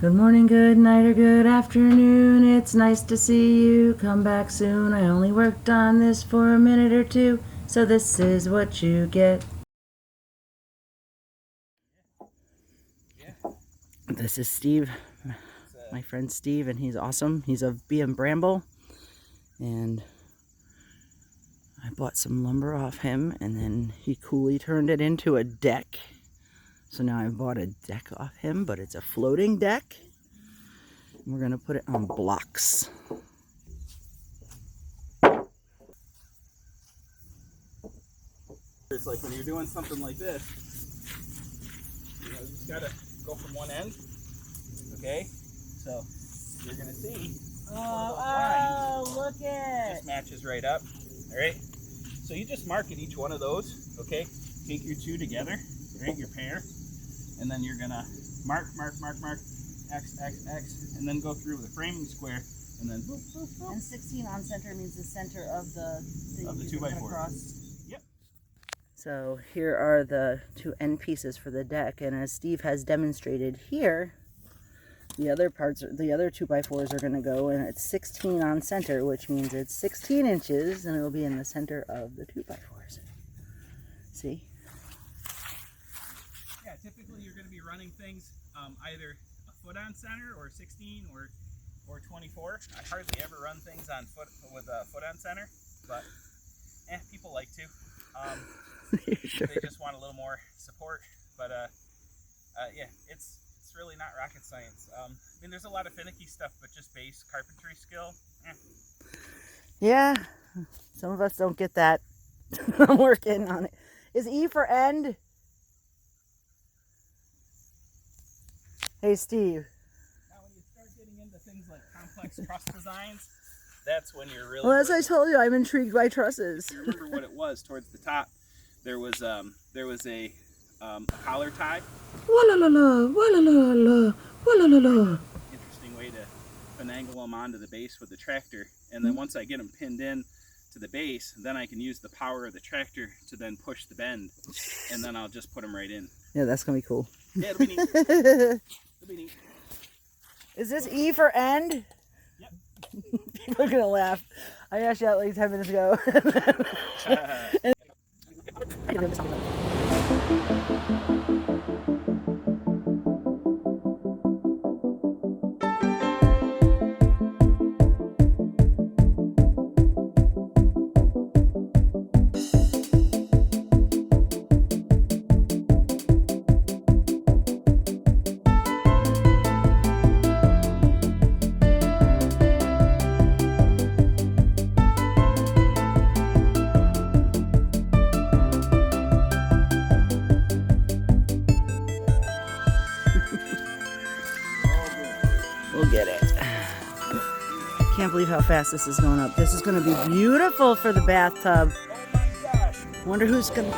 Good morning, good night, or good afternoon. It's nice to see you. Come back soon. I only worked on this for a minute or two, so this is what you get. This is Steve, my friend Steve, and he's awesome. He's of Bee Bramble, and I bought some lumber off him, and then he coolly turned it into a deck. So now I bought a deck off him, but it's a floating deck. We're going to put it on blocks. It's like when you're doing something like this, you just got to go from one end, okay? So you're going to see Look it! just matches right up, all right? So you just mark at each one of those, okay? Take your two together, right, your pair, and then you're going to mark, X, X, X, and then go through the framing square, and then boop, boop, boop. And 16 on center means the center of the thing Of the you 2x4. across. Yep. So here are the two end pieces for the deck, and as Steve has demonstrated here, the other parts, the other 2x4s are going to go, and it's 16 on center, which means it's 16 inches, and it'll be in the center of the 2x4s. See? Yeah, typically you're going to be running things either a foot on center or 16 or 24. I hardly ever run things on foot with a foot on center, but people like to. Sure. They just want a little more support, but yeah, it's really not rocket science. I mean, there's a lot of finicky stuff, but just base carpentry skill. Yeah, some of us don't get that. I'm working on it. Is E for end? Hey, Steve. Now, when you start getting into things like complex truss designs, that's when you're really. Well, as I told you, I'm intrigued by trusses. You remember what it was towards the top? There was a collar tie. Wa-la-la-la, wa-la-la-la, wa-la-la-la. Interesting way to finagle them onto the base with the tractor, and then once I get them pinned in to the base, then I can use the power of the tractor to then push the bend, and then I'll just put them right in. Yeah, that's gonna be cool. Yeah, it'll be neat. It'll be neat. Is this E for end? Yep. People are gonna laugh. I asked you that like 10 minutes ago. We'll get it. I can't believe how fast this is going up. This is going to be beautiful for the bathtub. Wonder who's going to...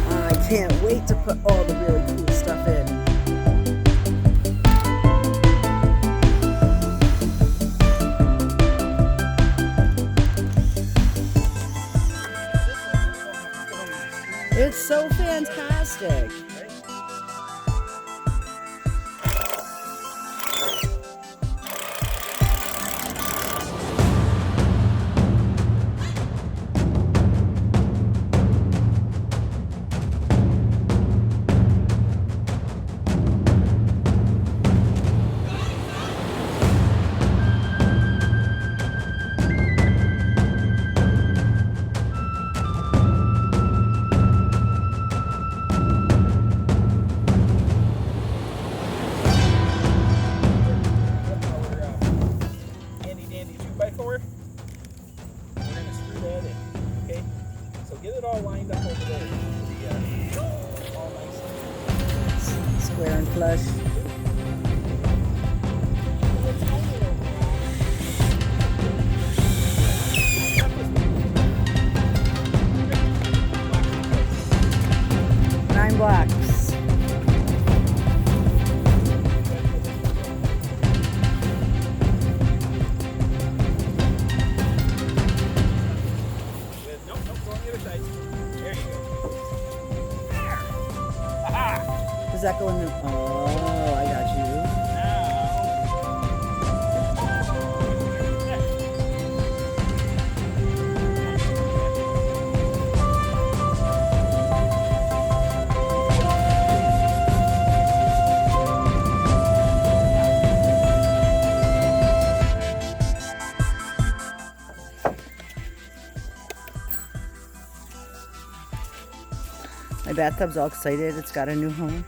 I can't wait to put all the really cool stuff in. It's so fantastic. Square and flush. Nine blocks. Does that go in the... Oh, bathtub's all excited. It's got a new home.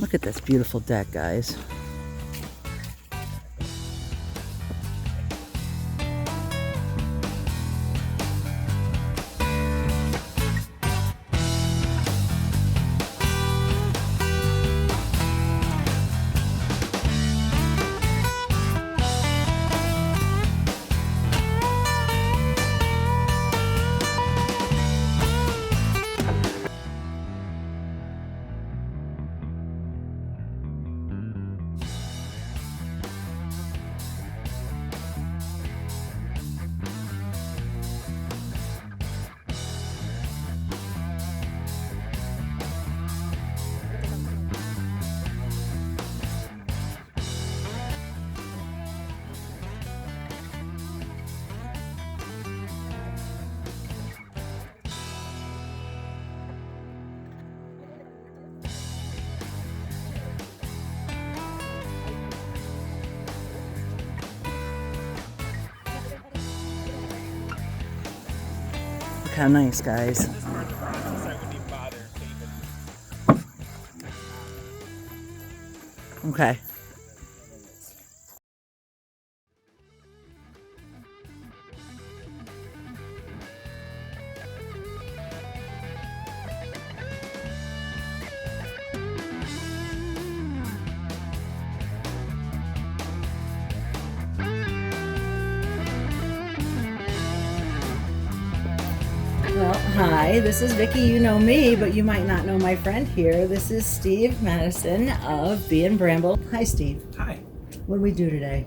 Look at this beautiful deck, guys. Look how nice, guys. This part of the process I wouldn't even bother taping. Okay. Well, hi, this is Vicki. You know me, but you might not know my friend here. This is Steve Madison of Bee Bramble. Hi, Steve. Hi. What do we do today?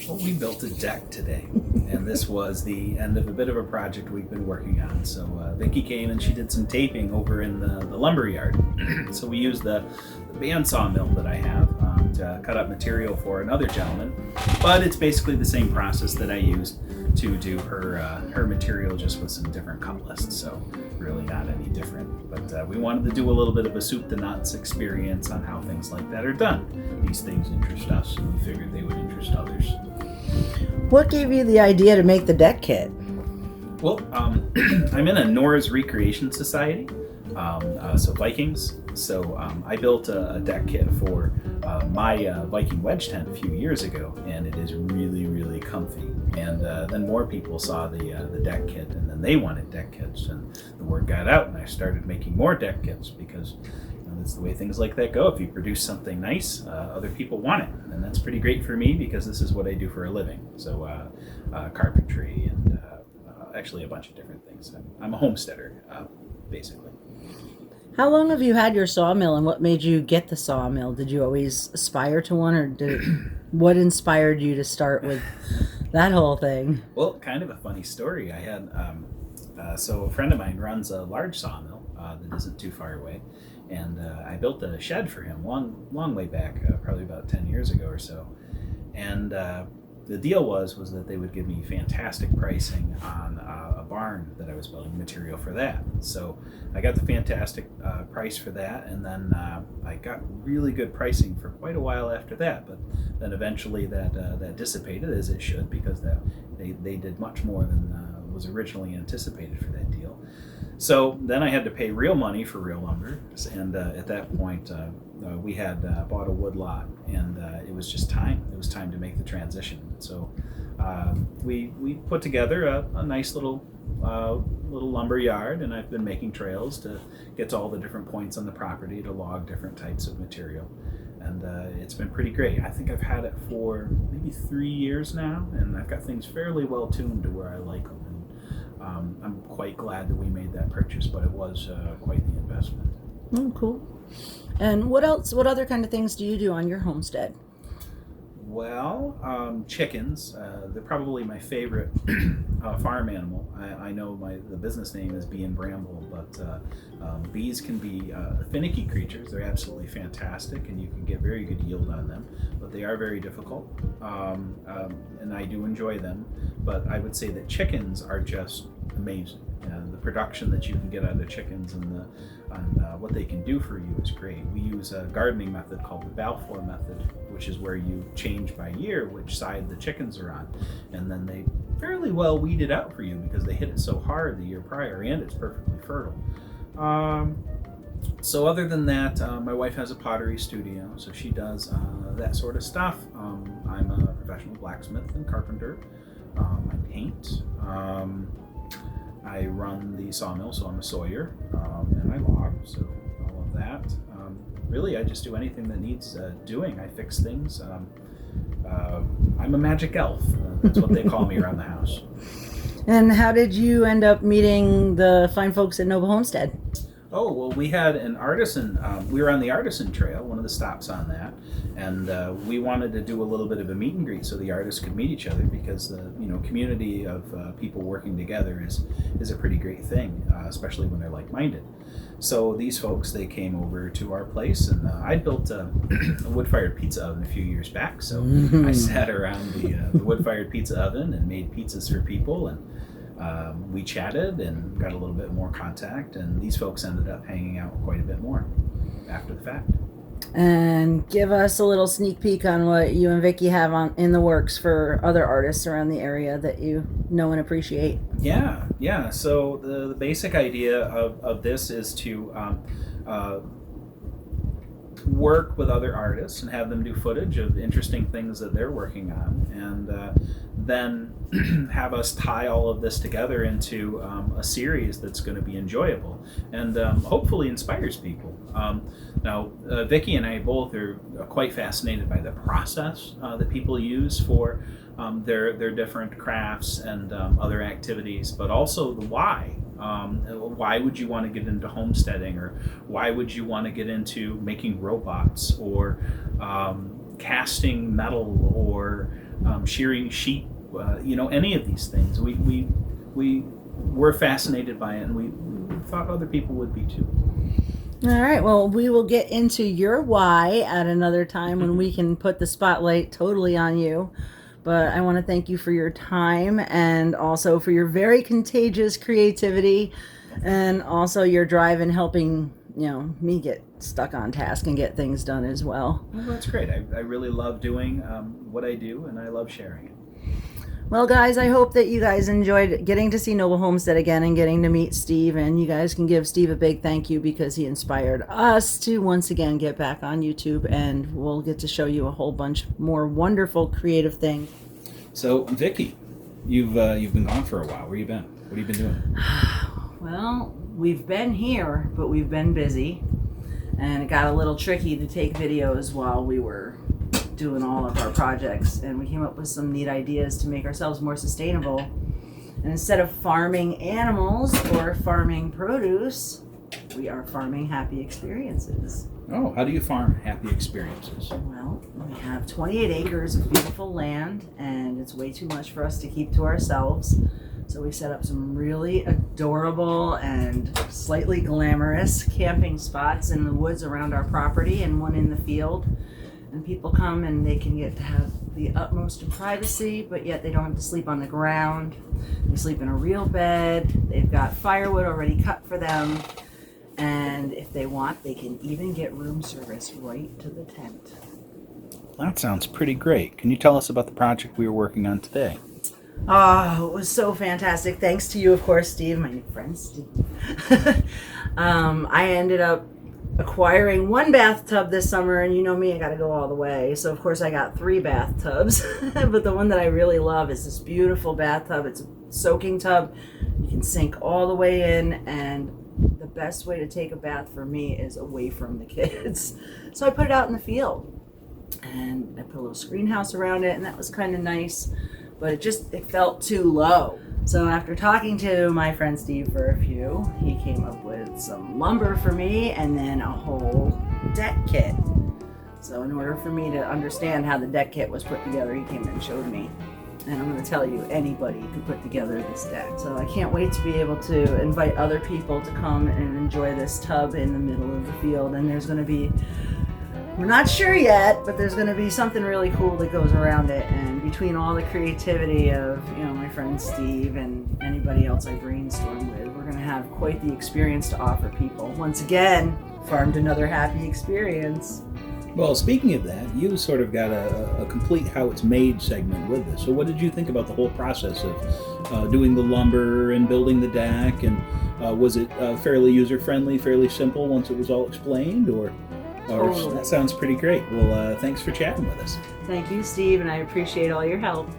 Well, we built a deck today, and this was the end of a bit of a project we've been working on. So Vicki came and she did some taping over in the lumber yard. So we used the band sawmill that I have to cut up material for another gentleman, but it's basically the same process that I used to do her material, just with some different cut lists. So really not any different. But we wanted to do a little bit of a soup to nuts experience on how things like that are done. These things interest us, and we figured they would interest others. What gave you the idea to make the deck kit? Well, I'm in a Norse Recreation Society, so Vikings. So I built a deck kit for my Viking wedge tent a few years ago, and it is really, really comfy. And then more people saw the deck kit, and then they wanted deck kits, and the word got out, and I started making more deck kits because that's the way things like that go. If you produce something nice, other people want it, and that's pretty great for me because this is what I do for a living. So carpentry and actually a bunch of different things. I'm a homesteader, basically. How long have you had your sawmill, and what made you get the sawmill? Did you always aspire to one, or what inspired you to start with that whole thing? Well, kind of a funny story. I had so a friend of mine runs a large sawmill that isn't too far away, and I built a shed for him long way back, probably about 10 years ago or so. And the deal was that they would give me fantastic pricing on a barn that I was building, material for that. So I got the fantastic price for that, and then I got really good pricing for quite a while after that. But then eventually that dissipated, as it should, because they did much more than was originally anticipated for that deal. So then I had to pay real money for real lumber, and at that point we had bought a wood lot, and it was just time. It was time to make the transition. So we put together a nice little lumber yard, and I've been making trails to get to all the different points on the property to log different types of material. and it's been pretty great. I think I've had it for maybe 3 years now, and I've got things fairly well tuned to where I like them. And I'm quite glad that we made that purchase, but it was quite the investment. Oh, cool. And what else? What other kind of things do you do on your homestead? Well, chickens. They're probably my favorite farm animal. I know the business name is Bee Bramble, but bees can be finicky creatures. They're absolutely fantastic, and you can get very good yield on them. But they are very difficult, and I do enjoy them. But I would say that chickens are just amazing. The production that you can get out of chickens and what they can do for you is great. We use a gardening method called the Balfour method, which is where you change by year which side the chickens are on, and then they fairly well weed it out for you because they hit it so hard the year prior, and it's perfectly fertile. So other than that, my wife has a pottery studio, so she does that sort of stuff. I'm a professional blacksmith and carpenter. I paint. I run the sawmill, so I'm a sawyer, and I log, so all of that. Really, I just do anything that needs doing. I fix things. I'm a magic elf. That's what they call me around the house. And how did you end up meeting the fine folks at Noble Homestead? Oh, well, we had an artisan, we were on the artisan trail, one of the stops on that, and we wanted to do a little bit of a meet and greet so the artists could meet each other, because the community of people working together is a pretty great thing, especially when they're like-minded. So these folks, they came over to our place, and I built a wood-fired pizza oven a few years back, so I sat around the wood-fired pizza oven and made pizzas for people, and we chatted and got a little bit more contact, and these folks ended up hanging out quite a bit more after the fact. And give us a little sneak peek on what you and Vicki have in the works for other artists around the area that you know and appreciate. Yeah. So the basic idea of this is to work with other artists and have them do footage of interesting things that they're working on, and then have us tie all of this together into a series that's going to be enjoyable and hopefully inspires people. Now, Vicki and I both are quite fascinated by the process that people use for their different crafts and other activities, but also the why. Why would you want to get into homesteading, or why would you want to get into making robots, or casting metal, or shearing sheep? Any of these things. We were fascinated by it, and we thought other people would be too. All right, well, we will get into your why at another time when we can put the spotlight totally on you. But I want to thank you for your time, and also for your very contagious creativity, and also your drive in helping, me get stuck on task and get things done as well. Well, that's great. I really love doing what I do, and I love sharing it. Well, guys, I hope that you guys enjoyed getting to see Noble Homestead again and getting to meet Steve, and you guys can give Steve a big thank you because he inspired us to once again get back on YouTube, and we'll get to show you a whole bunch more wonderful creative things. So, Vicki, you've been gone for a while. Where you been? What have you been doing? Well, we've been here, but we've been busy, and it got a little tricky to take videos while we were doing all of our projects, and we came up with some neat ideas to make ourselves more sustainable. And instead of farming animals or farming produce, we are farming happy experiences. Oh, how do you farm happy experiences? Well, we have 28 acres of beautiful land, and it's way too much for us to keep to ourselves. So we set up some really adorable and slightly glamorous camping spots in the woods around our property, and one in the field. And people come and they can get to have the utmost of privacy, but yet they don't have to sleep on the ground. They sleep in a real bed. They've got firewood already cut for them. And if they want, they can even get room service right to the tent. That sounds pretty great. Can you tell us about the project we were working on today? Oh, it was so fantastic. Thanks to you, of course, Steve, my new friend, Steve. I ended up acquiring one bathtub this summer, and you know me, I gotta go all the way. So of course I got 3 bathtubs, but the one that I really love is this beautiful bathtub. It's a soaking tub. You can sink all the way in, and the best way to take a bath for me is away from the kids. So I put it out in the field, and I put a little screen house around it, and that was kind of nice, but it felt too low. So after talking to my friend Steve for a few, he came up with some lumber for me and then a whole deck kit. So in order for me to understand how the deck kit was put together, he came and showed me. And I'm going to tell you, anybody could put together this deck. So I can't wait to be able to invite other people to come and enjoy this tub in the middle of the field. And there's going to be, we're not sure yet, but there's going to be something really cool that goes around it. And between all the creativity of, my friend Steve and anybody else I brainstorm with, we're going to have quite the experience to offer people. Once again, farmed another happy experience. Well, speaking of that, you sort of got a complete how it's made segment with this. So what did you think about the whole process of doing the lumber and building the deck? And was it fairly user-friendly, fairly simple once it was all explained? Or Totally. That sounds pretty great. Well, thanks for chatting with us. Thank you, Steve, and I appreciate all your help.